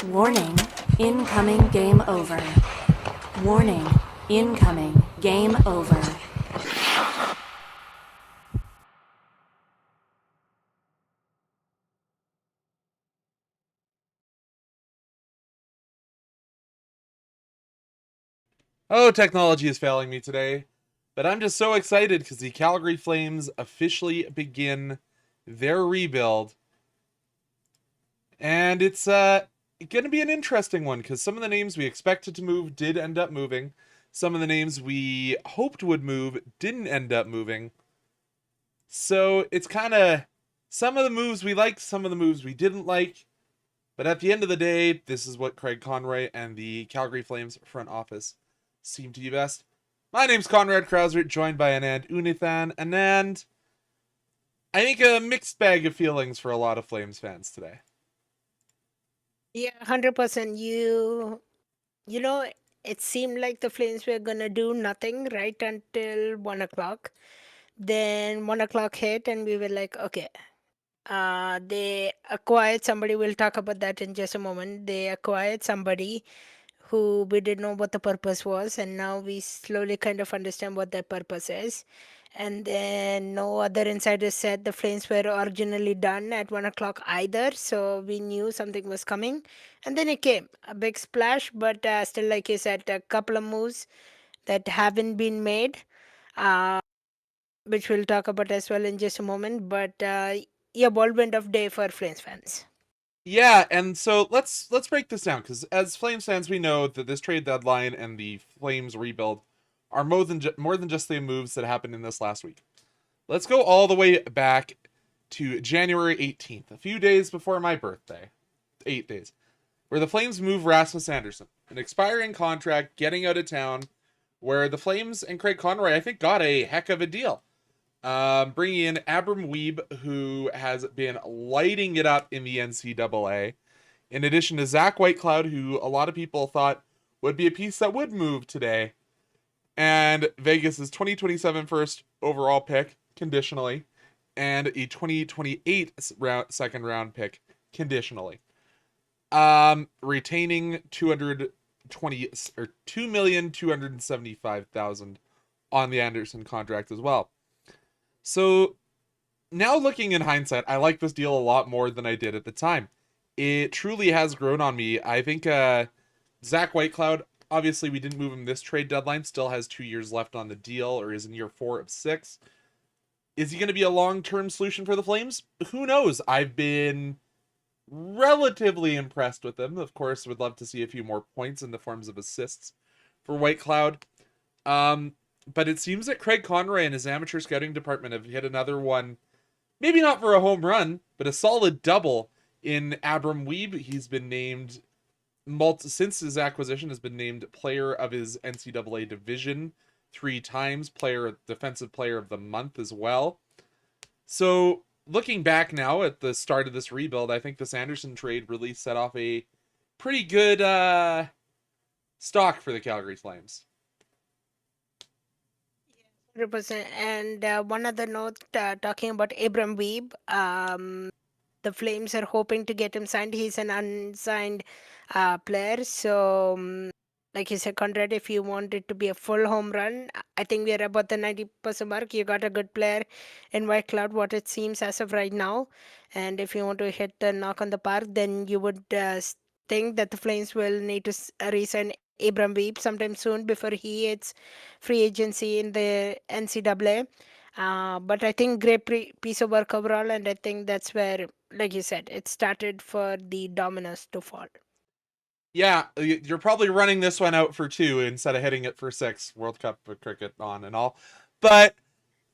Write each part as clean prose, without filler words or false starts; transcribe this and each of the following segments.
Warning, incoming game over. Warning, incoming game over. Oh, technology is failing me today. But I'm just so excited because the Calgary Flames officially begin their rebuild. And it's going to be an interesting one because some of the names we expected to move did end up moving. Some of the names we hoped would move didn't end up moving. So it's kind of some of the moves we liked, some of the moves we didn't like. But at the end of the day, this is what Craig Conroy and the Calgary Flames front office seem to do best. My name's Conrad Krausert, joined by Anand Unnithan. Anand, I think a mixed bag of feelings for a lot of Flames fans today. Yeah, 100%. You know, it seemed like the Flames were gonna do nothing right until 1 o'clock. Then 1 o'clock hit, and we were like, okay. They acquired somebody. We'll talk about that in just a moment. They acquired somebody who we didn't know what the purpose was, and now we slowly kind of understand what their purpose is. And then no other insiders said the Flames were originally done at 1 o'clock either, so we knew something was coming. And then it came a big splash, but still, like you said, a couple of moves that haven't been made, uh, which we'll talk about as well in just a moment. But yeah, whirlwind of day for Flames fans. Yeah, and so let's break this down because as Flames fans, we know that this trade deadline and the Flames rebuild are more than just the moves that happened in this last week. Let's go all the way back to January 18th, a few days before my birthday, 8 days, where the Flames move Rasmus Anderson, an expiring contract, getting out of town, where the Flames and Craig Conroy, I think, got a heck of a deal. Bringing in Abram Weeb, who has been lighting it up in the NCAA, in addition to Zach Whitecloud, who a lot of people thought would be a piece that would move today, and Vegas's 2027 first overall pick, conditionally, and a 2028 second round pick, conditionally. Retaining 220 or 2,275,000 on the Anderson contract as well. So now looking in hindsight, I like this deal a lot more than I did at the time. It truly has grown on me. I think Zach Whitecloud, obviously we didn't move him this trade deadline, still has 2 years left on the deal, or is in year 4 of 6. Is he going to be a long-term solution for the Flames? Who knows? I've been relatively impressed with him. Of course, would love to see a few more points in the forms of assists for Whitecloud. Um, but it seems that Craig Conroy and his amateur scouting department have hit another one. Maybe not for a home run, but a solid double in Abram Weeb. He's been named since his acquisition has been named player of his NCAA division 3 times, defensive player of the month as well. So looking back now at the start of this rebuild, I think this Anderson trade really set off a pretty good stock for the Calgary Flames. 100%. And one other note, talking about Abram Weeb, the Flames are hoping to get him signed. He's an unsigned player. So, like you said, Conrad, if you want it to be a full home run, I think we are about the 90% mark. You got a good player in White Cloud, what it seems as of right now. And if you want to hit the knock on the park, then you would think that the Flames will need to resign Abram Weeb sometime soon before he hits free agency in the NCAA. But I think great piece of work overall, and I think that's where, like you said, it started for the dominoes to fall. Yeah, you're probably running this one out for 2 instead of hitting it for 6. World Cup of cricket on and all. But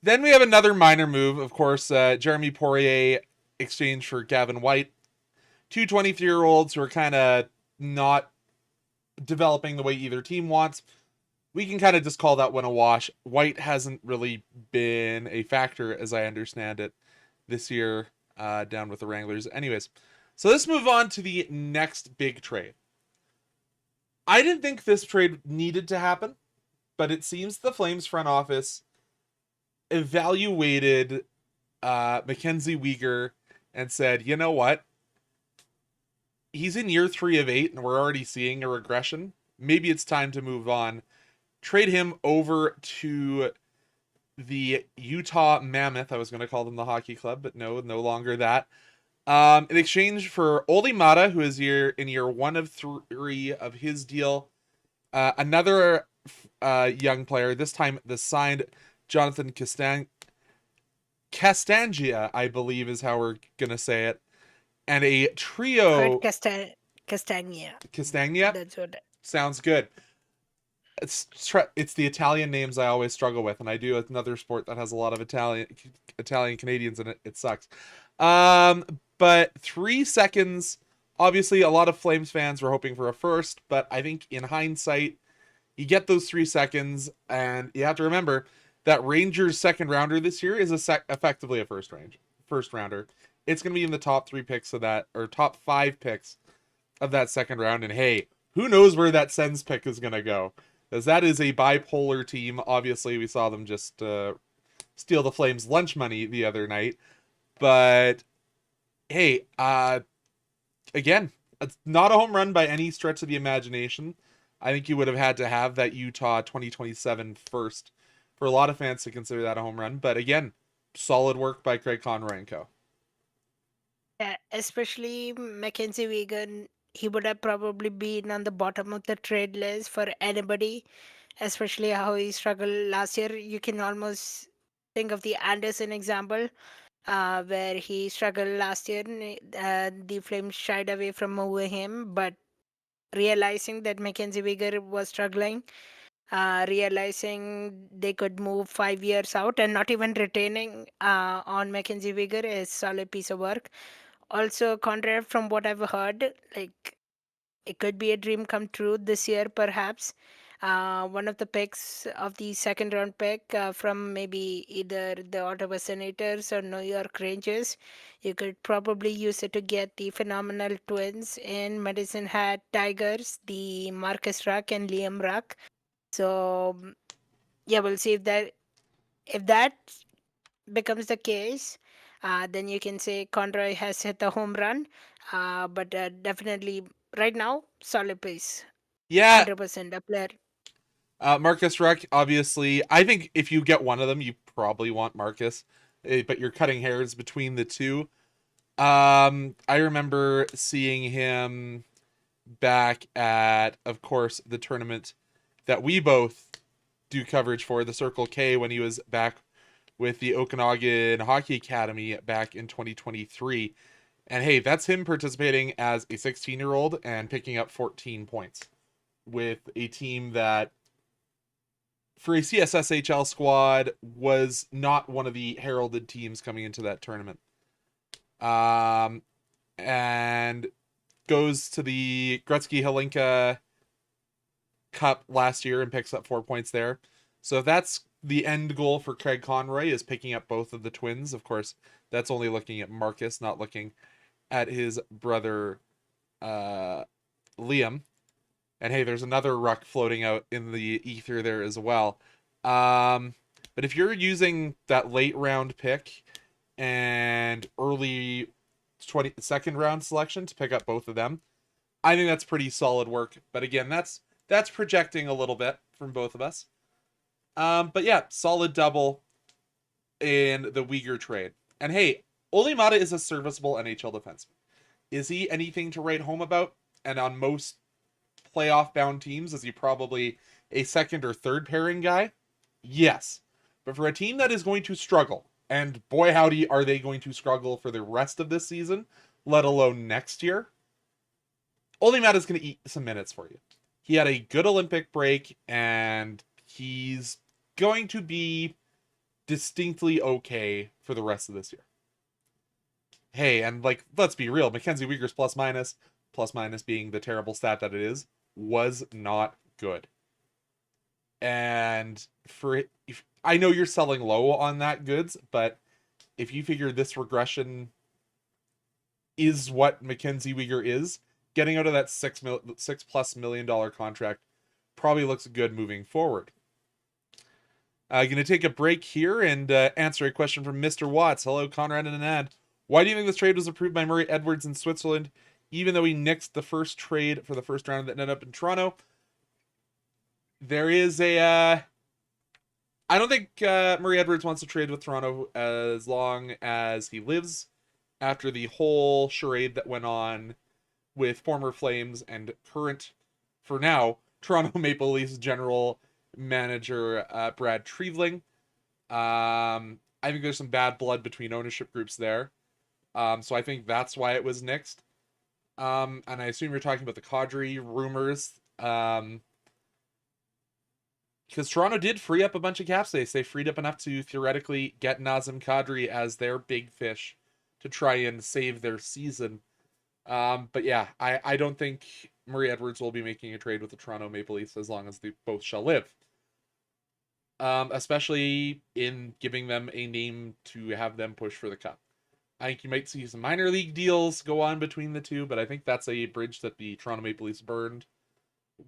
then we have another minor move, of course. Jeremy Poirier exchanged for Gavin White. Two 23-year-olds who are kind of not developing the way either team wants. We can kind of just call that one a wash. White hasn't really been a factor, as I understand it, this year down with the Wranglers. Anyways, so let's move on to the next big trade. I didn't think this trade needed to happen, but it seems the Flames front office evaluated Mackenzie Weegar and said, you know what? he's in year 3 of 8 and we're already seeing a regression. Maybe it's time to move on. Trade him over to the Utah Mammoth. I was going to call them the hockey club, but no longer that. In exchange for Oli Mata, who is in year 1 of 3 of his deal. Another young player, this time the signed Jonathan Castangia, I believe is how we're going to say it. And a trio. Castagna. Castagna? That's what. Sounds good. It's the Italian names I always struggle with, and I do another sport that has a lot of Italian Canadians in it. It sucks. But 3 seconds. Obviously, a lot of Flames fans were hoping for a first, but I think in hindsight, you get those 3 seconds, and you have to remember that Rangers' second rounder this year is effectively a first rounder. It's going to be in the top 3 picks of that, or top 5 picks of that second round. And hey, who knows where that Sens pick is going to go? Because that is a bipolar team. Obviously, we saw them just steal the Flames' lunch money the other night. But hey, again, it's not a home run by any stretch of the imagination. I think you would have had to have that Utah 2027 first for a lot of fans to consider that a home run. But again, solid work by Craig Conroy and co. Yeah, especially Mackenzie Wegan, he would have probably been on the bottom of the trade list for anybody, especially how he struggled last year. You can almost think of the Anderson example, where he struggled last year. The Flames shied away from moving him, but realizing that Mackenzie Weger was struggling, realizing they could move 5 years out and not even retaining on Mackenzie Weger is solid piece of work. Also, Conrad, from what I've heard, like it could be a dream come true this year, perhaps. One of the picks of the second round pick from maybe either the Ottawa Senators or New York Rangers. You could probably use it to get the phenomenal twins in Medicine Hat Tigers, the Marcus Ruck and Liam Ruck. So yeah, we'll see if that becomes the case, then you can say Conroy has hit a home run. But definitely right now, solid pace, Yeah, 100% a player. Marcus Ruck, obviously, I think if you get one of them, you probably want Marcus, but you're cutting hairs between the two. I remember seeing him back at, of course, the tournament that we both do coverage for, the Circle K, when he was back with the Okanagan Hockey Academy back in 2023. And hey, that's him participating as a 16-year-old and picking up 14 points with a team that, for a CSSHL squad, was not one of the heralded teams coming into that tournament. And goes to the Gretzky Hlinka Cup last year and picks up 4 points there. So that's the end goal for Craig Conroy, is picking up both of the twins. Of course, that's only looking at Marcus, not looking at his brother Liam. And hey, there's another Ruck floating out in the ether there as well. But if you're using that late round pick and early second round selection to pick up both of them, I think that's pretty solid work. But again, that's projecting a little bit from both of us. But yeah, solid double in the Uyghur trade. And hey, Oli Mata is a serviceable NHL defenseman. Is he anything to write home about? And on most playoff-bound teams, is he probably a second or third pairing guy? Yes. But for a team that is going to struggle, and boy howdy are they going to struggle for the rest of this season, let alone next year, Oli Mata is going to eat some minutes for you. He had a good Olympic break, and he's going to be distinctly okay for the rest of this year. Hey, and like, let's be real, Mackenzie Weegar's plus minus being the terrible stat that it is, was not good. And I know you're selling low on that goods, but if you figure this regression is what Mackenzie Weegar is, getting out of that $6+ million contract probably looks good moving forward. Going to take a break here and answer a question from Mr. Watts. Hello, Conrad and Anand. Why do you think this trade was approved by Murray Edwards in Switzerland, even though he nixed the first trade for the first round that ended up in Toronto, there is a I don't think Murray Edwards wants to trade with Toronto as long as he lives, after the whole charade that went on with former Flames and current, for now, Toronto Maple Leafs general manager Brad Treliving. I think there's some bad blood between ownership groups there. So I think that's why it was nixed. And I assume you're talking about the Kadri rumors. Because Toronto did free up a bunch of cap space. They freed up enough to theoretically get Nazem Kadri as their big fish to try and save their season. But yeah, I don't think Murray Edwards will be making a trade with the Toronto Maple Leafs as long as they both shall live. Especially in giving them a name to have them push for the cup. I think you might see some minor league deals go on between the two, but I think that's a bridge that the Toronto Maple Leafs burned,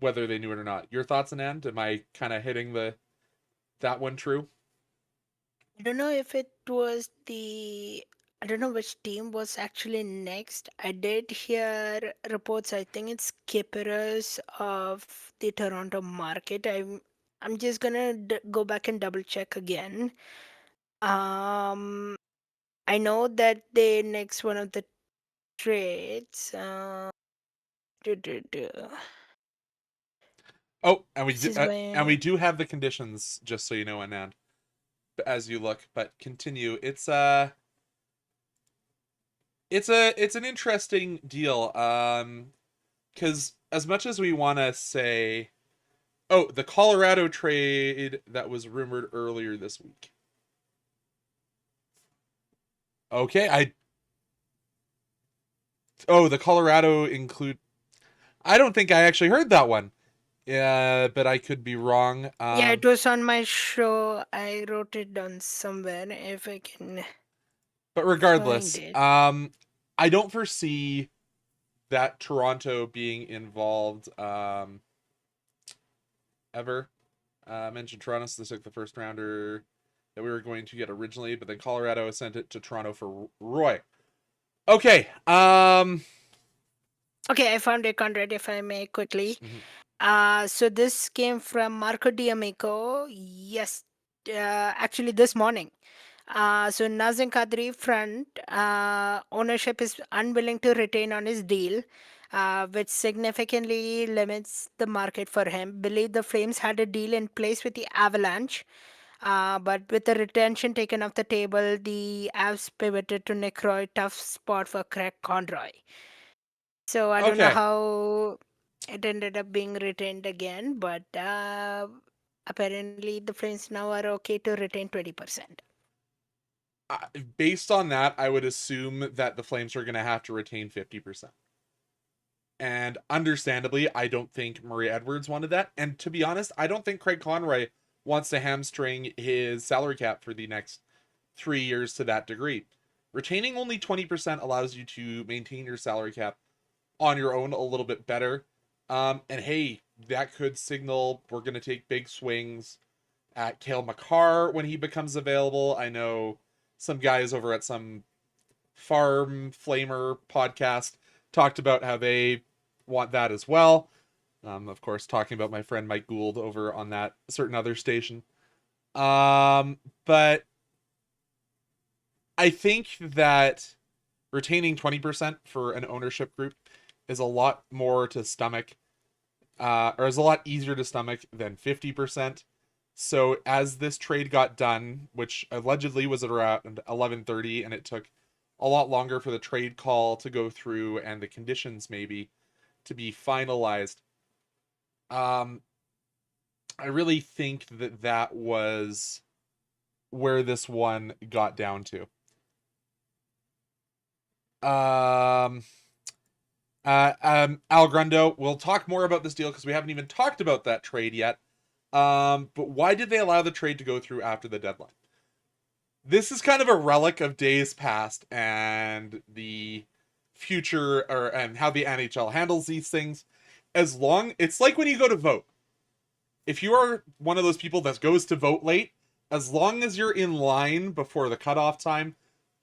whether they knew it or not. Your thoughts, Anand? Am I kind of hitting that one true? I don't know if it was I don't know which team was actually next. I did hear reports. I think it's Kipperus of the Toronto market. I'm just gonna go back and double check again. Um, I know that they next one of the trades. Du- du- du. Oh, This is and we when. do have the conditions, just so you know, Anand, as you look. But continue. It's an interesting deal. Because as much as we want to say, oh, the Colorado trade that was rumored earlier this week. Okay, the Colorado include. I don't think I actually heard that one. Yeah, but I could be wrong. Yeah, it was on my show. I wrote it down somewhere if I can But find regardless, it. I don't foresee that Toronto being involved ever. Mentioned Toronto, so they took the first rounder that we were going to get originally, but then Colorado sent it to Toronto for Roy. Okay. Okay, I found it, Conrad, if I may quickly. Mhm. So this came from Marco D'Amico. Yes, actually this morning. So Nazem Kadri front ownership is unwilling to retain on his deal, which significantly limits the market for him. Believe the Flames had a deal in place with the Avalanche, but with the retention taken off the table, the Avs pivoted to Nick Roy. Tough spot for Craig Conroy. So I don't know Okay. how it ended up being retained again, but apparently the Flames now are okay to retain 20%. Based on that, I would assume that the Flames are going to have to retain 50%. And understandably, I don't think Murray Edwards wanted that. And to be honest, I don't think Craig Conroy wants to hamstring his salary cap for the next 3 years to that degree. Retaining only 20% allows you to maintain your salary cap on your own a little bit better. And hey, that could signal we're going to take big swings at Cale Makar when he becomes available. I know some guys over at some Farm Flamer podcast talked about how they want that as well. Of course, talking about my friend Mike Gould over on that certain other station. But I think that retaining 20% for an ownership group is a lot more to stomach, or is a lot easier to stomach than 50%. So as this trade got done, which allegedly was at around 11:30, and it took a lot longer for the trade call to go through and the conditions maybe to be finalized. Um, I really think that was where this one got down to. Al Grundo, we'll talk more about this deal because we haven't even talked about that trade yet. But why did they allow the trade to go through after the deadline? This is kind of a relic of days past and the future, and how the NHL handles these things. It's like when you go to vote. If you are one of those people that goes to vote late, as long as you're in line before the cutoff time,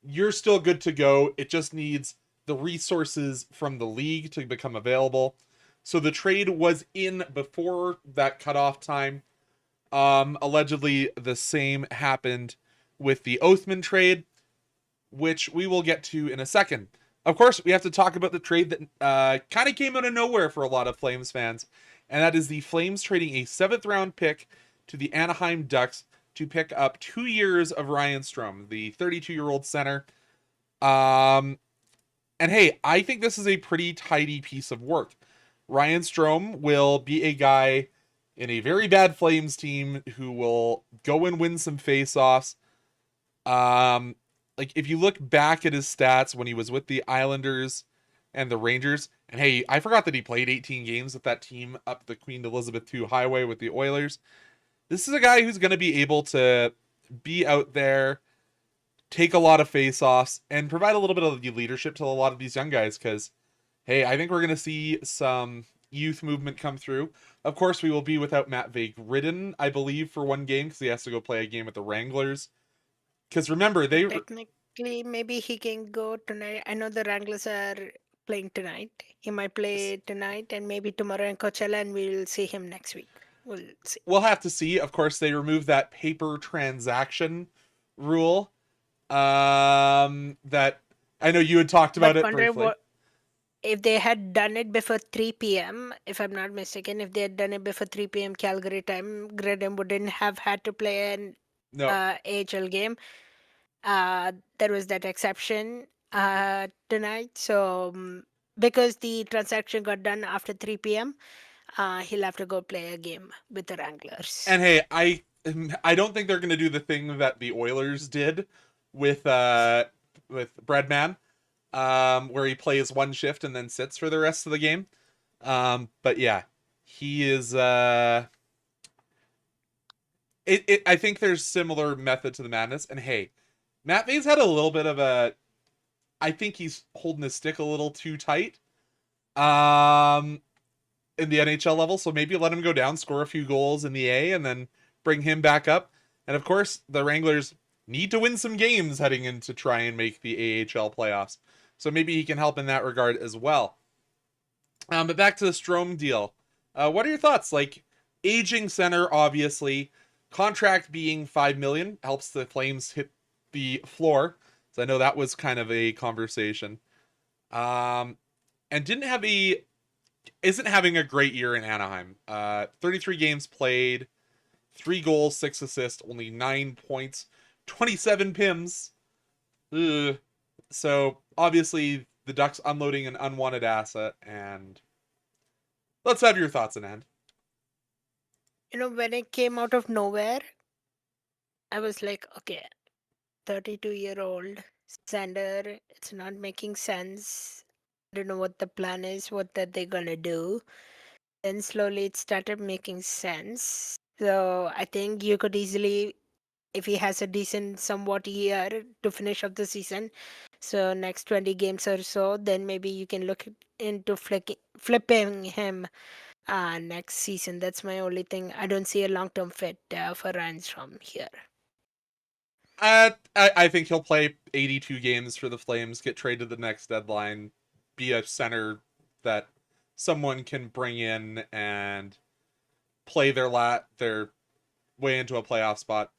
you're still good to go. It just needs the resources from the league to become available. So the trade was in before that cutoff time. Allegedly, the same happened with the Oathman trade, which we will get to in a second. Of course, we have to talk about the trade that kind of came out of nowhere for a lot of Flames fans, and that is the Flames trading a 7th round pick to the Anaheim Ducks to pick up 2 years of Ryan Strome, the 32-year-old center. And hey, I think this is a pretty tidy piece of work. Ryan Strome will be a guy in a very bad Flames team who will go and win some faceoffs. Like if you look back at his stats when he was with the Islanders and the Rangers, and hey, I forgot that he played 18 games with that team up the Queen Elizabeth II Highway with the Oilers. This is a guy who's going to be able to be out there, take a lot of faceoffs, and provide a little bit of the leadership to a lot of these young guys. Because, hey, I think we're going to see some youth movement come through. Of course, we will be without Matt Vague-Ridden, I believe, for one game because he has to go play a game with the Wranglers. Because remember, they Technically, maybe he can go tonight. I know the Wranglers are playing tonight. He might play tonight and maybe tomorrow in Coachella, and we'll see him next week. We'll see. We'll have to see. Of course, they removed that paper transaction rule. That I know you had talked about it briefly. If they had done it before 3 p.m., if I'm not mistaken, if they had done it before 3 p.m. Calgary time, Graham wouldn't have had to play an AHL game. There was that exception tonight. So because the transaction got done after 3 p.m., he'll have to go play a game with the Wranglers. And hey, I don't think they're going to do the thing that the Oilers did with Breadman, where he plays one shift and then sits for the rest of the game. But yeah, he is. I think there's similar method to the madness. And hey, Matt Vay's had a little bit of a. I think he's holding his stick a little too tight. In the NHL level, so maybe let him go down, score a few goals in the A, and then bring him back up. And of course, the Wranglers need to win some games heading in to try and make the AHL playoffs. So maybe he can help in that regard as well. But back to the Strome deal. What are your thoughts? Like, aging center, obviously. Contract being $5 million helps the Flames hit the floor. So I know that was kind of a conversation. And isn't having a great year in Anaheim. 33 games played, 3 goals, 6 assists, only 9 points, 27 PIMs. Ugh. So obviously the Ducks unloading an unwanted asset, and let's have your thoughts, Anand. When it came out of nowhere, I was like, okay, 32-year-old Sander, it's not making sense. I don't know what the plan is, what that they're gonna do. Then slowly it started making sense. So I think you could easily, if he has a decent somewhat year to finish up the season, so next 20 games or so, then maybe you can look into flipping him next season. That's my only thing. I don't see a long-term fit for Randstrom here. I think he'll play 82 games for the Flames, get traded the next deadline, be a center that someone can bring in and play their way into a playoff spot.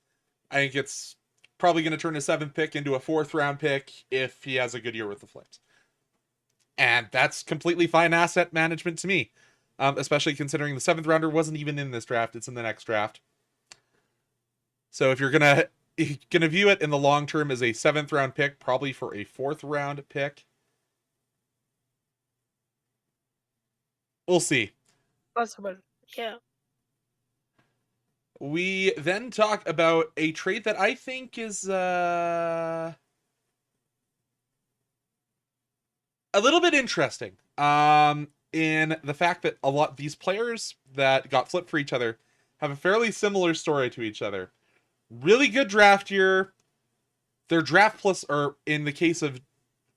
I think it's probably going to turn a 7th pick into a 4th round pick if he has a good year with the Flames. And that's completely fine asset management to me, especially considering the 7th rounder wasn't even in this draft. It's in the next draft. So if you're going to view it in the long term as a 7th round pick, probably for a 4th round pick, we'll see. Possible, yeah. We then talk about a trade that I think is a little bit interesting. In the fact that a lot of these players that got flipped for each other have a fairly similar story to each other. Really good draft year. Their draft plus, or in the case of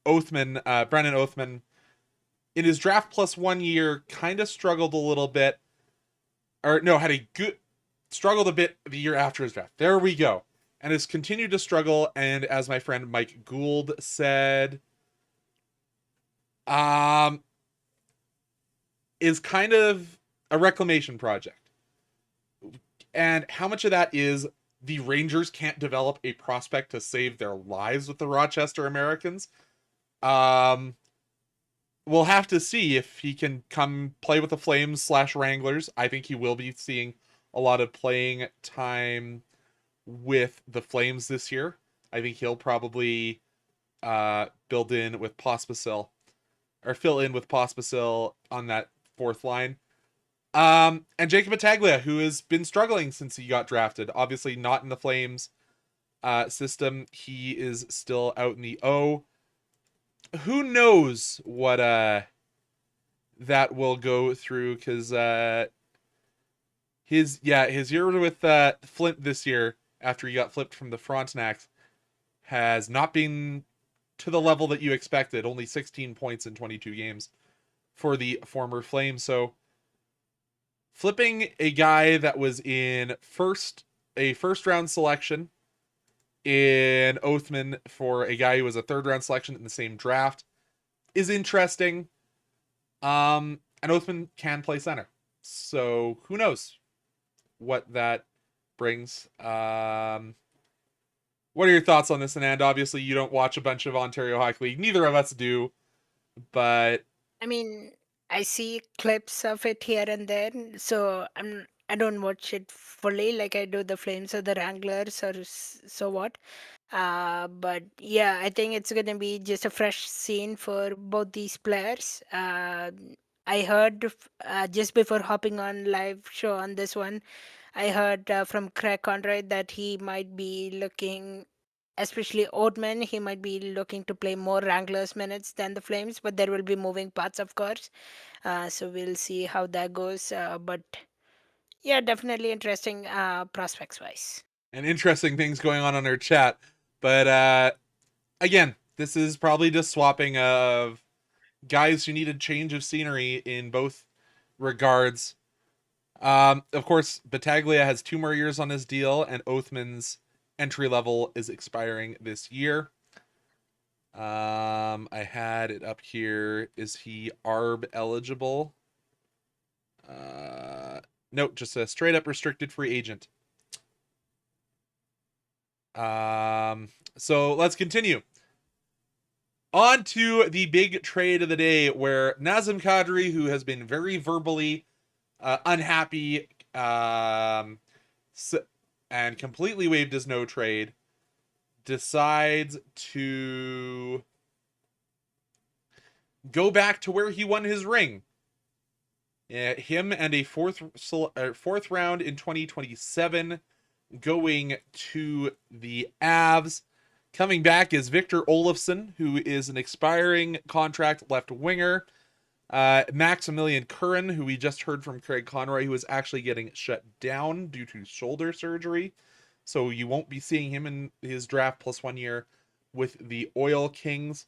Oathman, Brennan Oathman, in his draft plus 1 year, kind of struggled a little bit. Or no, struggled a bit the year after his draft. There we go. And has continued to struggle. And as my friend Mike Gould said, is kind of a reclamation project. And how much of that is the Rangers can't develop a prospect to save their lives with the Rochester Americans? We'll have to see if he can come play with the Flames / Wranglers. I think he will be seeing a lot of playing time with the Flames this year. I think he'll probably build in with Pospisil, or fill in with Pospisil on that fourth line. And Jacob Battaglia, who has been struggling since he got drafted. Obviously not in the Flames system. He is still out in the O. Who knows what that will go through, because his year with Flint this year, after he got flipped from the Frontenacs, has not been to the level that you expected. Only 16 points in 22 games for the former Flames. So flipping a guy that was in a first round selection in Oathman for a guy who was a third round selection in the same draft is interesting. And Oathman can play center, so who knows what that brings. What are your thoughts on this, Anand? Obviously, you don't watch a bunch of Ontario Hockey League. Neither of us do, but I mean, I see clips of it here and there, so I don't watch it fully like I do the Flames or the Wranglers or so what. But yeah, I think it's gonna be just a fresh scene for both these players. I heard just before hopping on live show on this one, I heard from Craig Conrad that he might be looking, especially Oatman, he might be looking to play more Wranglers minutes than the Flames, but there will be moving parts, of course. So we'll see how that goes. But yeah, definitely interesting prospects wise. and interesting things going on our chat. But again, this is probably just swapping of guys who need a change of scenery in both regards. Of course, Battaglia has 2 more years on his deal, and Oathman's entry level is expiring this year. I had it up here. Is he ARB eligible? Nope, just a straight up restricted free agent. So let's continue. On to the big trade of the day, where Nazem Kadri, who has been very verbally unhappy and completely waived his no trade, decides to go back to where he won his ring. Him and a fourth round in 2027 going to the Avs. Coming back is Victor Olofsson, who is an expiring contract left winger. Maximilian Curran, who we just heard from Craig Conroy, who is actually getting shut down due to shoulder surgery. So you won't be seeing him in his draft plus 1 year with the Oil Kings.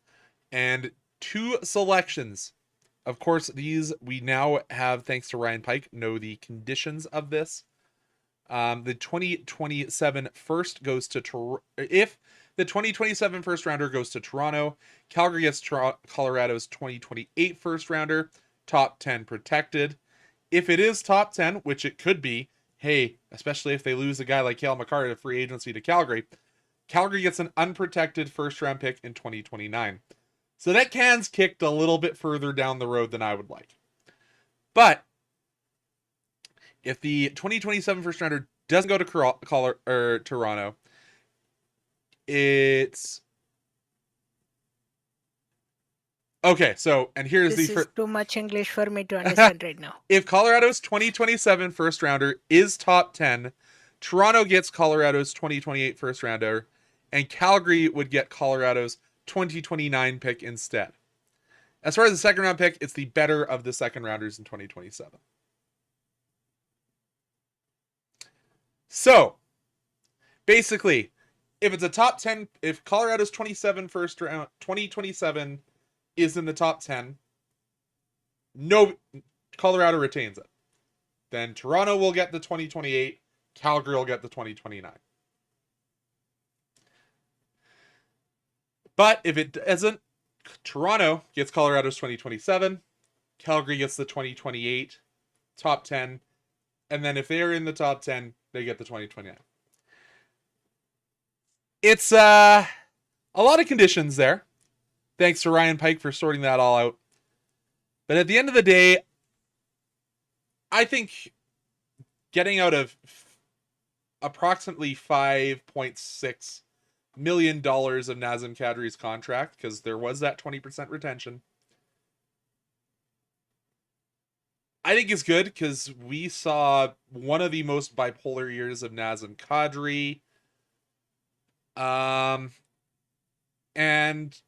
And 2 selections. Of course, these we now have, thanks to Ryan Pike, know the conditions of this. The 2027 first goes to if the 2027 first rounder goes to Toronto, Calgary gets Colorado's 2028 first rounder, top 10 protected. If it is top 10, which it could be, hey, especially if they lose a guy like Cale Makar to free agency to Calgary, Calgary gets an unprotected first round pick in 2029. So that can's kicked a little bit further down the road than I would like. But if the 2027 first rounder doesn't go to Toronto, it's okay. So, and here's This is too much English for me to understand right now. If Colorado's 2027 first rounder is top 10, Toronto gets Colorado's 2028 first rounder, and Calgary would get Colorado's 2029 pick instead. As far as the second round pick, it's the better of the second rounders in 2027. So, basically, if it's a top 10, if Colorado's 2027 is in the top 10, no, Colorado retains it. Then Toronto will get the 2028, Calgary will get the 2029. But if it doesn't, Toronto gets Colorado's 2027. Calgary gets the 2028 top 10. And then if they're in the top 10, they get the 2029. It's a lot of conditions there. Thanks to Ryan Pike for sorting that all out. But at the end of the day, I think getting out of approximately $5.6 million of Nazem Kadri's contract, because there was that 20% retention, I think is good, because we saw one of the most bipolar years of Nazem Kadri. And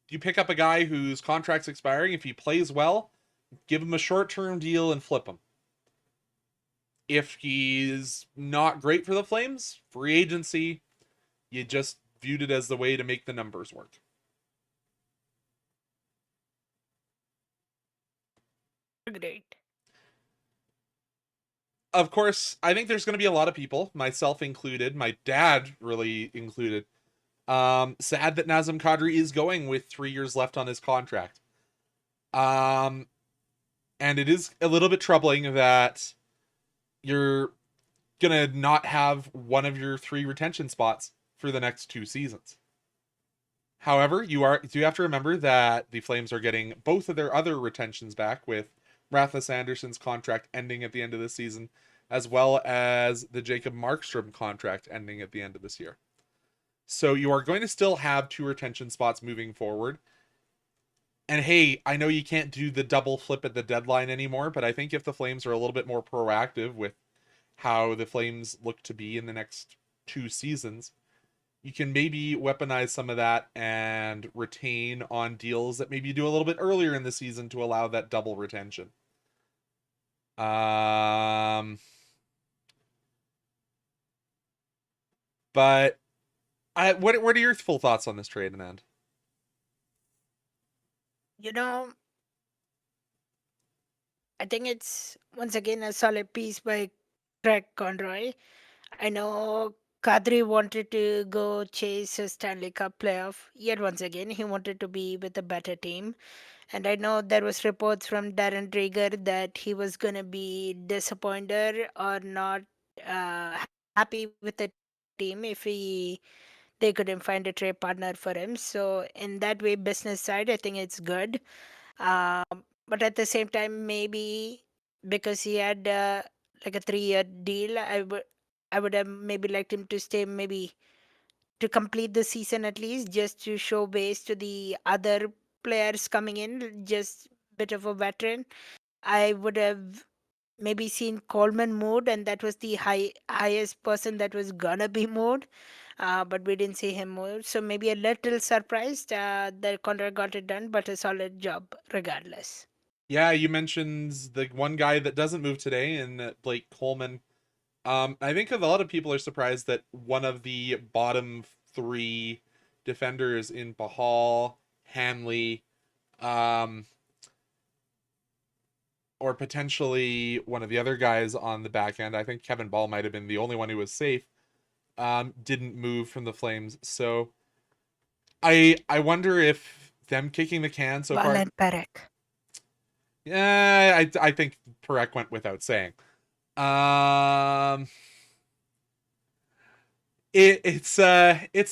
you pick up a guy whose contract's expiring. If he plays well, give him a short-term deal and flip him. If he's not great for the Flames, free agency, you just viewed it as the way to make the numbers work. Great. Of course, I think there's going to be a lot of people, myself included, my dad really included, sad that Nazem Kadri is going with 3 years left on his contract. And it is a little bit troubling that you're gonna not have one of your 3 retention spots for the next 2 seasons. However, you have to remember that the Flames are getting both of their other retentions back, with Rasmus Anderson's contract ending at the end of the season, as well as the Jacob Markstrom contract ending at the end of this year. So you are going to still have 2 retention spots moving forward. And hey, I know you can't do the double flip at the deadline anymore, but I think if the Flames are a little bit more proactive with how the Flames look to be in the next 2 seasons, you can maybe weaponize some of that and retain on deals that maybe you do a little bit earlier in the season to allow that double retention. But what are your full thoughts on this trade, Anand? You know, I think it's once again a solid piece by Craig Conroy. I know Kadri wanted to go chase a Stanley Cup playoff. Yet once again, he wanted to be with a better team. And I know there was reports from Darren Dreger that he was going to be disappointed or not happy with the team if they couldn't find a trade partner for him. So in that way, business side, I think it's good. But at the same time, maybe because he had like a 3-year deal, I would have maybe liked him to stay, maybe to complete the season at least, just to show base to the other players coming in, just bit of a veteran. I would have maybe seen Coleman moved, and that was the highest person that was gonna be moved. But we didn't see him move. So maybe a little surprised that Conrad got it done, but a solid job regardless. Yeah, you mentioned the one guy that doesn't move today, and Blake Coleman. I think a lot of people are surprised that one of the bottom 3 defenders in Bahal, Hanley, or potentially one of the other guys on the back end, I think Kevin Ball might have been the only one who was safe, didn't move from the Flames. So I wonder if them kicking the can so far. Perek. Yeah, I think Perek went without saying. It's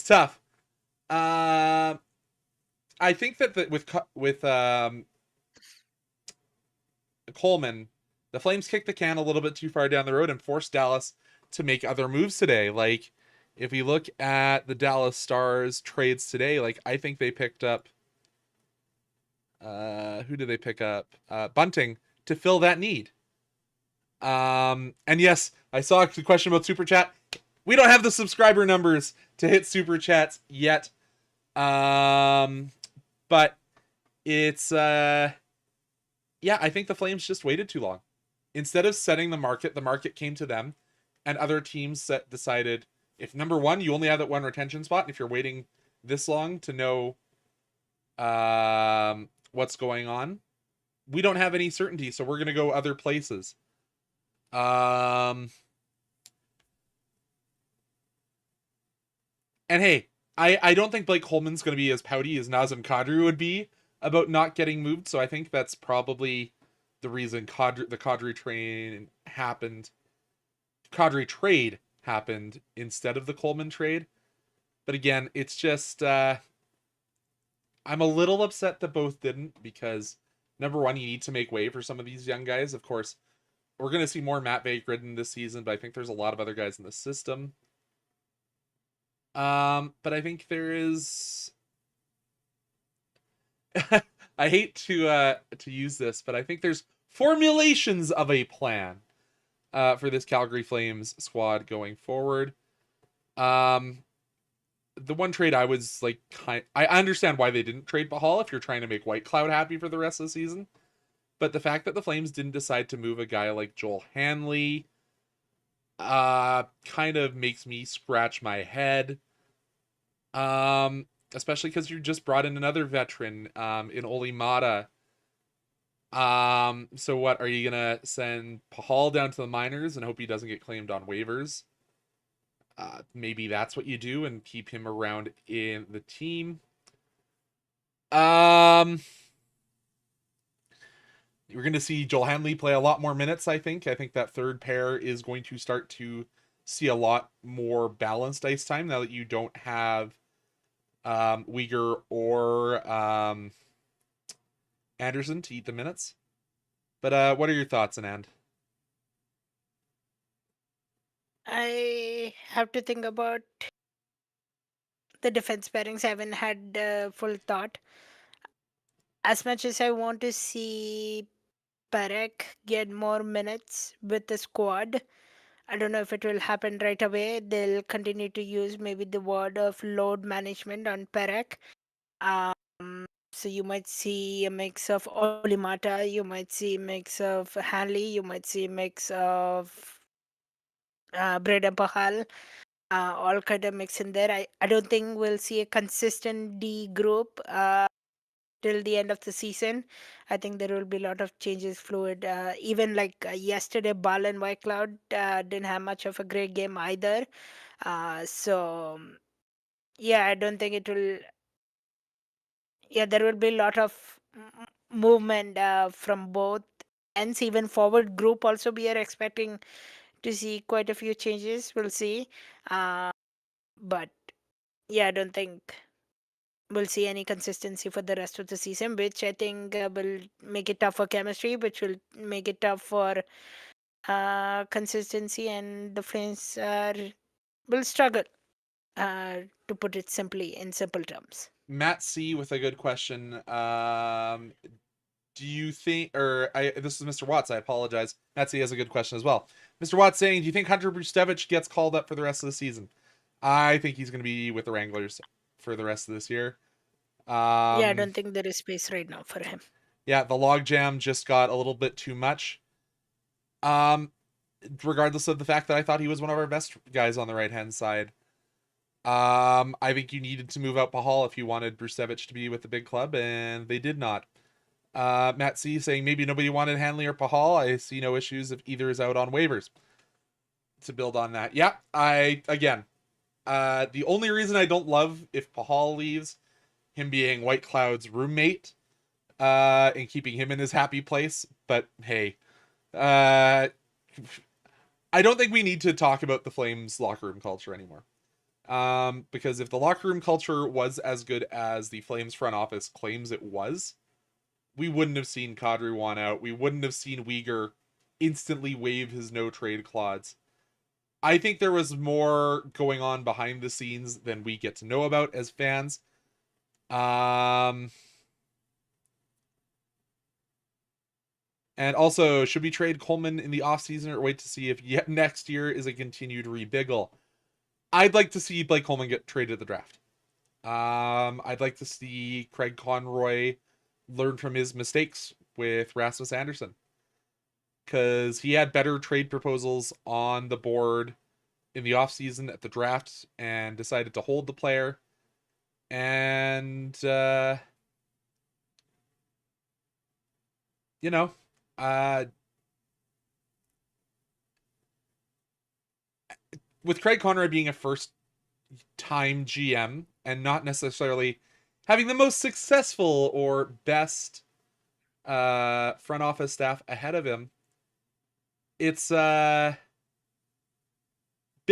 tough. I think that with Coleman, the Flames kicked the can a little bit too far down the road and forced Dallas to make other moves today. Like, if we look at the Dallas Stars trades today, like, I think they picked up who did they pick up? Bunting, to fill that need. And yes, I saw the question about Super Chat. We don't have the subscriber numbers to hit Super Chats yet. But it's yeah, I think the Flames just waited too long. Instead of setting the market came to them, and other teams decided, if number one, you only have that one retention spot, and if you're waiting this long to know what's going on, we don't have any certainty, so we're gonna go other places. And hey, I don't think Blake Coleman's going to be as pouty as Nazem Kadri would be about not getting moved. So I think that's probably the reason the Kadri trade happened instead of the Coleman trade. But again, it's just I'm a little upset that both didn't, because number one, you need to make way for some of these young guys. Of course, we're going to see more Matt Vagriden this season, but I think there's a lot of other guys in the system. But I think there is. I hate to use this, but I think there's formulations of a plan for this Calgary Flames squad going forward. The one trade I was like, I understand why they didn't trade Pahal if you're trying to make White Cloud happy for the rest of the season. But the fact that the Flames didn't decide to move a guy like Joel Hanley kind of makes me scratch my head. Especially because you just brought in another veteran in Oli Mata. So what, are you gonna send Pahal down to the minors and hope he doesn't get claimed on waivers? Maybe that's what you do and keep him around in the team. We're going to see Joel Hanley play a lot more minutes, I think. I think that third pair is going to start to see a lot more balanced ice time now that you don't have Uyghur or Anderson to eat the minutes. But what are your thoughts, Anand? I have to think about the defense pairings. I haven't had full thought. As much as I want to see Parek get more minutes with the squad, I don't know if it will happen right away. They'll continue to use maybe the word of load management on Parek. So you might see a mix of Olimata, you might see a mix of Hanley, you might see a mix of Breda Pahal, all kind of mix in there. I don't think we'll see a consistent D group till the end of the season. I think there will be a lot of changes, fluid. Even like yesterday, Ball and White Cloud didn't have much of a great game either. So yeah, I don't think it will. Yeah, there will be a lot of movement from both ends. Even forward group also, we are expecting to see quite a few changes. We'll see. Uh, but yeah, I don't think we'll see any consistency for the rest of the season, which I think will make it tough for chemistry, which will make it tough for consistency, and the Flames will struggle, to put it simply in simple terms. Matt C with a good question. Do you think, or this is Mr. Watts, I apologize. Matt C has a good question as well. Mr. Watts saying, do you think Hunter Brustevich gets called up for the rest of the season? I think he's going to be with the Wranglers for the rest of this year. Yeah, I don't think there is space right now for him. Yeah, the logjam just got a little bit too much. Regardless of the fact that I thought he was one of our best guys on the right-hand side. I think you needed to move out Pahal if you wanted Brustevich to be with the big club, and they did not. Matt C saying maybe nobody wanted Hanley or Pahal. I see no issues if either is out on waivers. To build on that, yeah, the only reason I don't love if Pahal leaves, him being White Cloud's roommate, and keeping him in his happy place. But hey, I don't think we need to talk about the Flames locker room culture anymore. Because if the locker room culture was as good as the Flames front office claims it was, we wouldn't have seen Kadri want out. We wouldn't have seen Uyghur instantly waive his no trade clause. I think there was more going on behind the scenes than we get to know about as fans. And also, should we trade Coleman in the offseason or wait to see if yet next year is a continued rebiggle? I'd like to see Blake Coleman get traded at the draft. I'd like to see Craig Conroy learn from his mistakes with Rasmus Anderson, because he had better trade proposals on the board in the offseason at the draft and decided to hold the player. And, you know, with Craig Conrad being a first time GM and not necessarily having the most successful or best front office staff ahead of him, it's been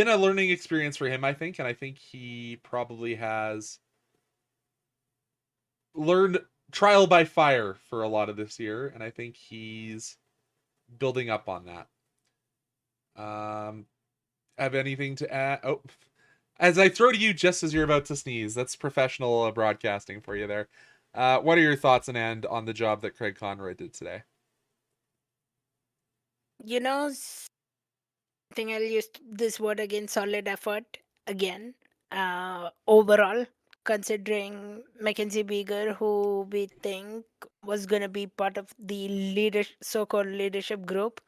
a learning experience for him, I think, and I think he probably has learned trial by fire for a lot of this year, and I think he's building up on that. Have anything to add? Oh, as I throw to you just as you're about to sneeze. That's professional broadcasting for you there. What are your thoughts, Anand, on the job that Craig Conrad did today? You know, I think I'll use this word again, solid effort again. Overall, considering Mackenzie Beeger, who we think was going to be part of the so-called leadership group,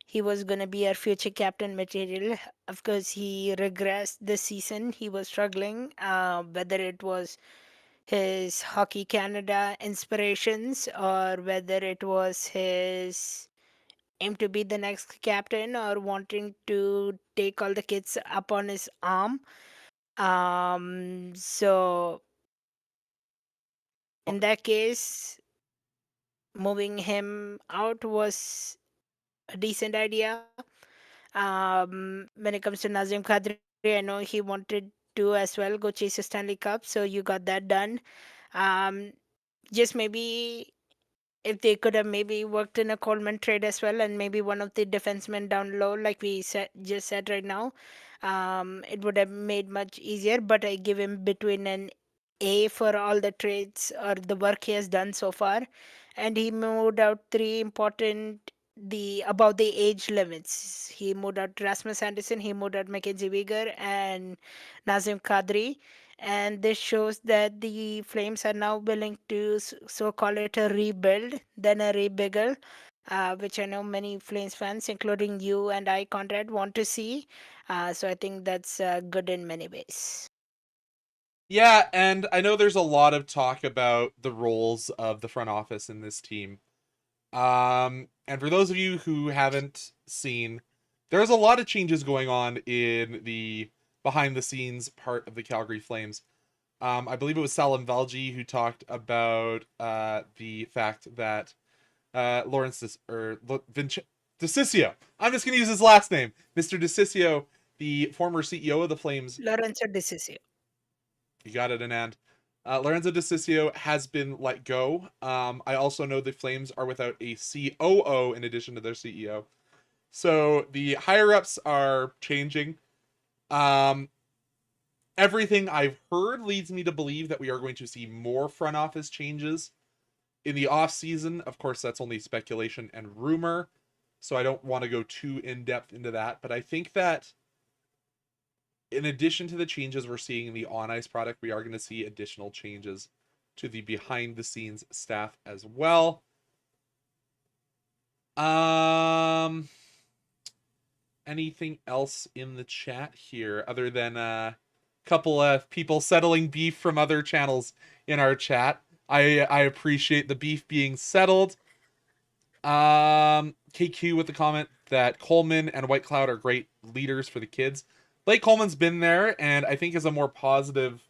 he was going to be our future captain material. Of course, he regressed this season. He was struggling, whether it was his Hockey Canada inspirations or whether it was his aim to be the next captain or wanting to take all the kids up on his arm. So Oh, in that case, moving him out was a decent idea. When it comes to Nazim Kadri, I know he wanted to as well go chase a Stanley Cup, so you got that done. Um, just maybe if they could have maybe worked in a Coleman trade as well, and maybe one of the defensemen down low, like we just said right now, it would have made much easier. But I give him between an A for all the trades or the work he has done so far, and he moved out three important the above the age limits. He moved out Rasmus Anderson, he moved out Mackenzie Weegar, and Nazim Kadri, and this shows that the Flames are now willing to so call it a rebuild than a rebiggle, which I know many Flames fans, including you and I, Conrad, want to see. So I think that's good in many ways. yeah, and I know there's a lot of talk about the roles of the front office in this team. And for those of you who haven't seen, there's a lot of changes going on in the behind the scenes part of the Calgary Flames. I believe it was Salim Valji who talked about the fact that Lawrence DeCiccio. I'm just gonna use his last name, Mr. DeCiccio, the former CEO of the Flames. Lorenzo Di Sisio. You got it, Anand. Lorenzo DeCiccio has been let go. I also know the Flames are without a COO in addition to their CEO. So the higher ups are changing. Um, Everything I've heard leads me to believe that we are going to see more front office changes in the off season. Of course, that's only speculation and rumor, so I don't want to go too in depth into that. But I think that in addition to the changes we're seeing in the on ice product, we are going to see additional changes to the behind the scenes staff as well. Anything else in the chat here other than a couple of people settling beef from other channels in our chat? I appreciate the beef being settled. KQ with the comment that Coleman and White Cloud are great leaders for the kids. Blake Coleman's been there and I think is a more positive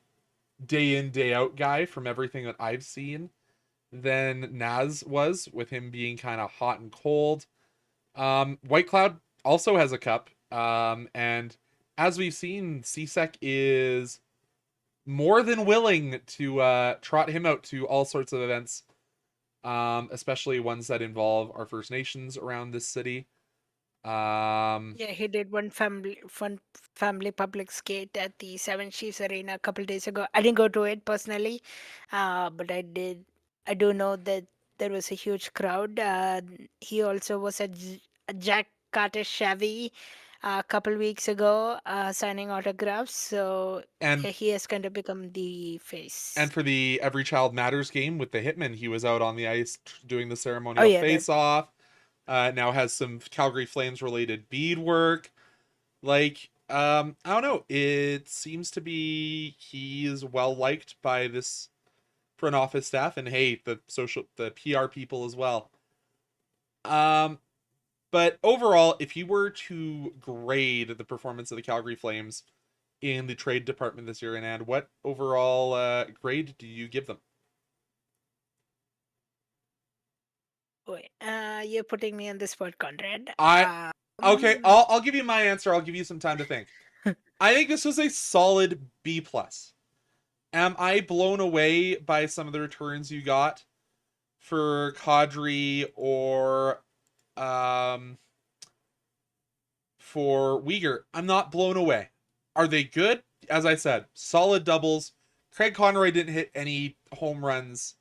day in, day out guy from everything that I've seen than Naz was, with him being kind of hot and cold. White Cloud also has a cup. And as we've seen, CSEC is more than willing to trot him out to all sorts of events, especially ones that involve our First Nations around this city. Yeah, he did one family public skate at the Seven Chiefs Arena a couple days ago. I didn't go to it personally, but I did. I do know that there was a huge crowd. He also was at Jack Carter Chevy a couple weeks ago, signing autographs. So and yeah, he has kind of become the and face. for the Every Child Matters game with the Hitman, he was out on the ice doing the Oh ceremonial yeah, that face off. Now has some Calgary Flames related beadwork. Like, I don't know. It seems to be he is well liked by this front office staff, and hey, the PR people as well. Um, but overall, if you were to grade the performance of the Calgary Flames in the trade department this year. And what overall grade do you give them? Wait, you're putting me on the spot, Conrad. I Okay, Um, I'll give you my answer. I'll give you some time to think. I think this was a solid B plus. Am I blown away by some of the returns you got for Kadri or um, for Uyghur? I'm not blown away. Are they good? As I said, solid doubles. Craig Conroy didn't hit any home runs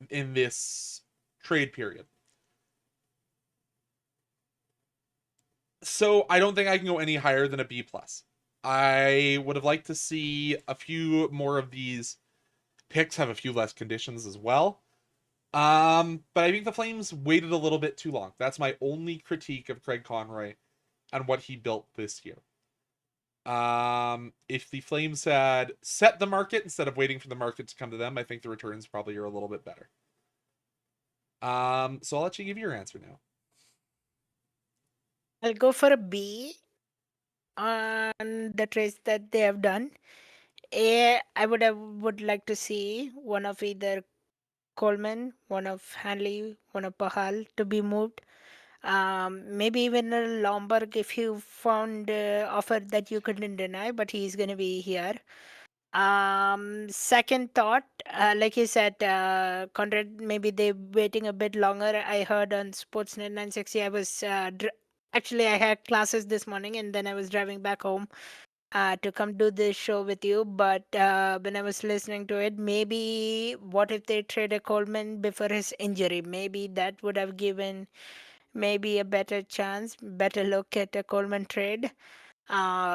in this trade period. So I don't think I can go any higher than a B plus. I would have liked to see a few more of these picks have a few less conditions as well. But I think the Flames waited a little bit too long. That's my only critique of Craig Conroy and what he built this year. If the Flames had set the market instead of waiting for the market to come to them, I think the returns probably are a little bit better. So I'll let you give your answer now. I'll go for a B on the trades that they have done. I would like to see one of either Coleman, one of Hanley, one of Pahal to be moved. Maybe even a Lomberg if you found offer that you couldn't deny, but he's gonna be here. Second thought, like you said, Conrad, maybe they waiting a bit longer. I heard on Sportsnet 960. Actually I had classes this morning, and then I was driving back home to come do this show with you. But when I was listening to it, maybe what if they traded Coleman before his injury? Maybe that would have given maybe a better chance, better look at a Coleman trade. Uh,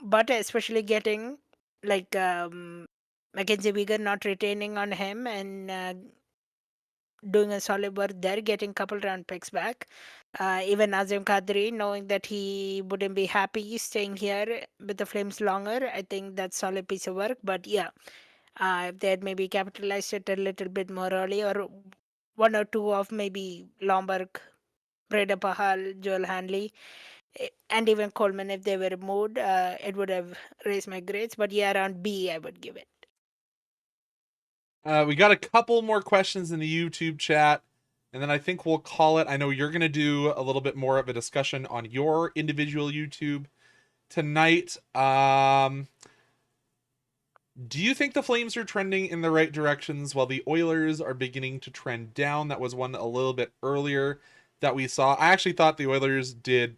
but especially getting like Mackenzie Weegar, not retaining on him, and doing a solid work there, getting couple round picks back. Even Azim Kadri, knowing that he wouldn't be happy staying here with the Flames longer, I think that's solid piece of work. But yeah, if they had maybe capitalized it a little bit more early, or one or two of maybe Lomberg, Breda Pahal, Joel Hanley, and even Coleman, if they were removed, it would have raised my grades. But yeah, around B, I would give it. We got a couple more questions in the YouTube chat, and then I think we'll call it. I know you're going to do a little bit more of a discussion on your individual YouTube tonight. Do you think the Flames are trending in the right directions while the Oilers are beginning to trend down? That was one a little bit earlier that we saw. I actually thought the Oilers did,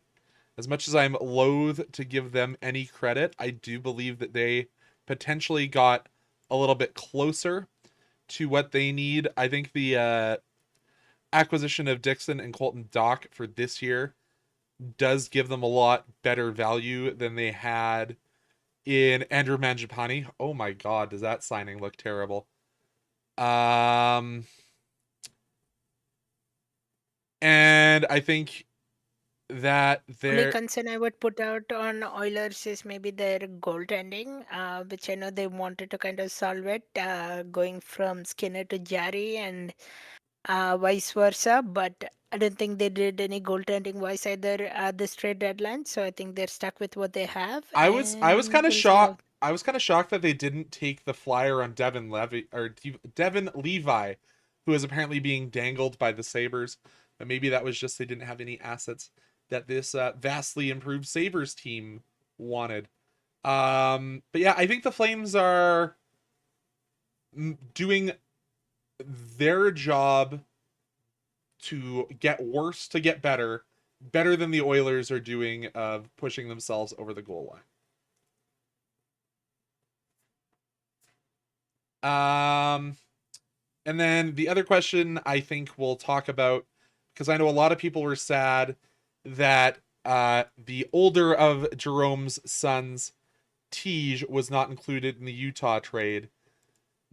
as much as I'm loath to give them any credit, I do believe that they potentially got a little bit closer to what they need. I think the acquisition of Dixon and Colton Dock for this year does give them a lot better value than they had in Andrew Mangiapane. Oh my god, does that signing look terrible? And I think that Only they're concern I would put out on Oilers is maybe their goaltending, which I know they wanted to kind of solve it, going from Skinner to Jarry and vice versa. But I don't think they did any goaltending wise either at this trade deadline. So I think they're stuck with what they have, I was and kind of we'll see how. shocked. I was kind of shocked that they didn't take the flyer on Devin Levi, who is apparently being dangled by the Sabres. But maybe that was just they didn't have any assets that this vastly improved Sabres team wanted. But yeah, I think the Flames are doing their job to get worse to get better than the Oilers are doing of pushing themselves over the goal line. And then the other question I think we'll talk about, because I know a lot of people were sad that the older of Jerome's sons, Tej, was not included in the Utah trade.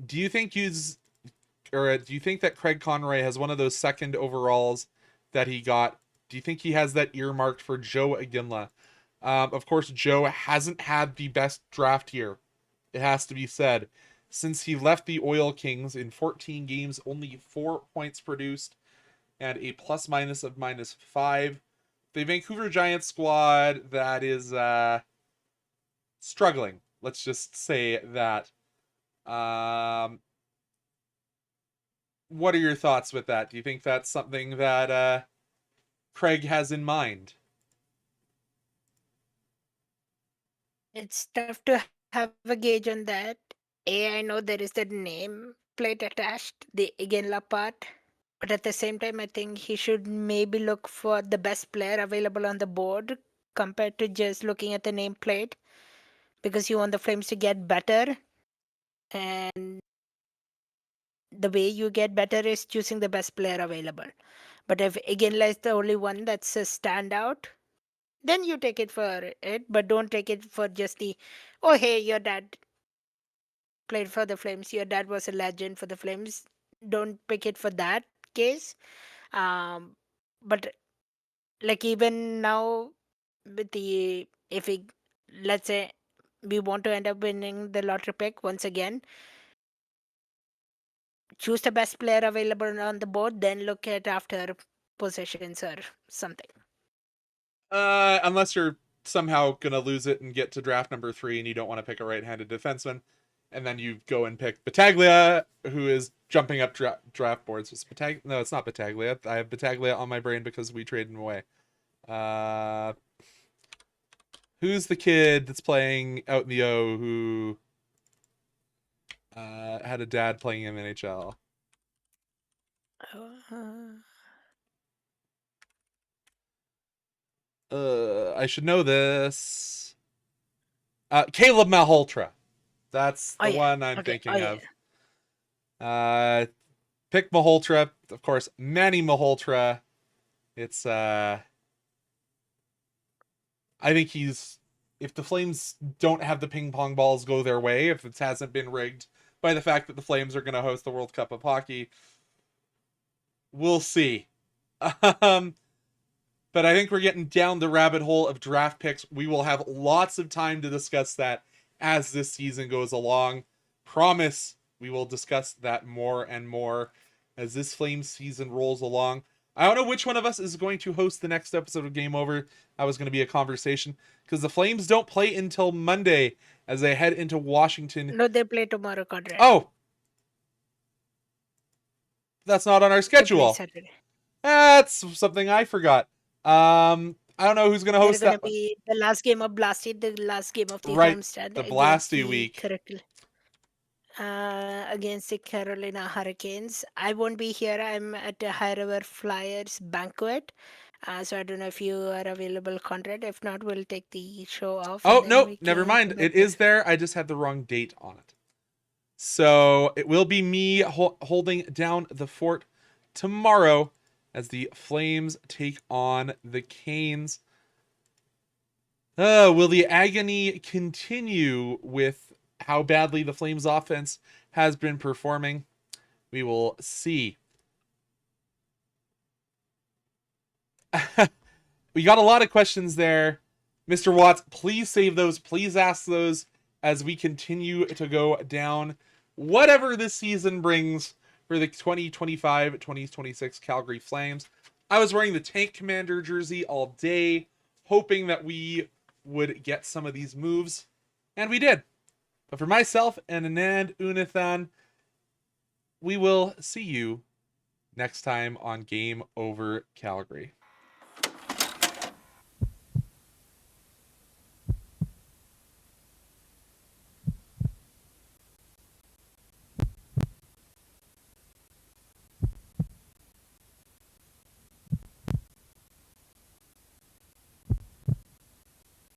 Do you think do you think that Craig Conroy has one of those second overalls that he got? Do you think he has that earmarked for Joe Aginla? Of course, Joe hasn't had the best draft year, it has to be said. Since he left the Oil Kings in 14 games, only 4 points produced and a plus minus of -5. The Vancouver Giants squad that is struggling. Let's just say that. What are your thoughts with that? Do you think that's something that Craig has in mind? It's tough to have a gauge on that. I know there is the name plate attached, the Igenla part, but at the same time, I think he should maybe look for the best player available on the board compared to just looking at the nameplate, because you want the Flames to get better, and the way you get better is choosing the best player available. But if Igenla is the only one that's a standout, then you take it for it, but don't take it for just the, oh, hey, your dad played for the Flames, your dad was a legend for the Flames. Don't pick it for that case. But like even now, with the, if we, let's say we want to end up winning the lottery pick once again, choose the best player available on the board, then look at after possessions or something. Unless you're somehow gonna lose it and get to draft number 3 and you don't want to pick a right-handed defenseman, and then you go and pick Battaglia, who is jumping up draft boards. No, it's not Battaglia. I have Battaglia on my brain because we traded him away. Who's the kid that's playing out in the O who had a dad playing in NHL? I should know this. Caleb Malhotra. That's the one I'm thinking of. Pick Malhotra, of course. Manny Malhotra. It's I think he's, if the Flames don't have the ping pong balls go their way, if it hasn't been rigged by the fact that the Flames are going to host the World Cup of Hockey, we'll see. But I think we're getting down the rabbit hole of draft picks. We will have lots of time to discuss that as this season goes along. Promise we will discuss that more and more as this Flames season rolls along. I don't know which one of us is going to host the next episode of Game Over. That was going to be a conversation because the Flames don't play until Monday as they head into Washington. No, they play tomorrow, Conrad. Oh! That's not on our schedule. Saturday. That's something I forgot. I don't know who's going to host that. It's going to be the last game of Blasty, the last game of the right, homestand. The Blasty week. Correctly. Against the Carolina Hurricanes. I won't be here. I'm at the High River Flyers banquet. So I don't know if you are available, Conrad. If not, we'll take the show off. Oh, no, never mind. It is there. I just had the wrong date on it. So it will be me holding down the fort tomorrow as the Flames take on the Canes. Will the agony continue with how badly the Flames offense has been performing? We will see. We got a lot of questions there. Mr. Watts, please save those. Please ask those as we continue to go down whatever this season brings for the 2025-2026 Calgary Flames. I was wearing the Tank Commander jersey all day, hoping that we would get some of these moves, and we did. But for myself and Anand Unnithan, we will see you next time on Game Over Calgary.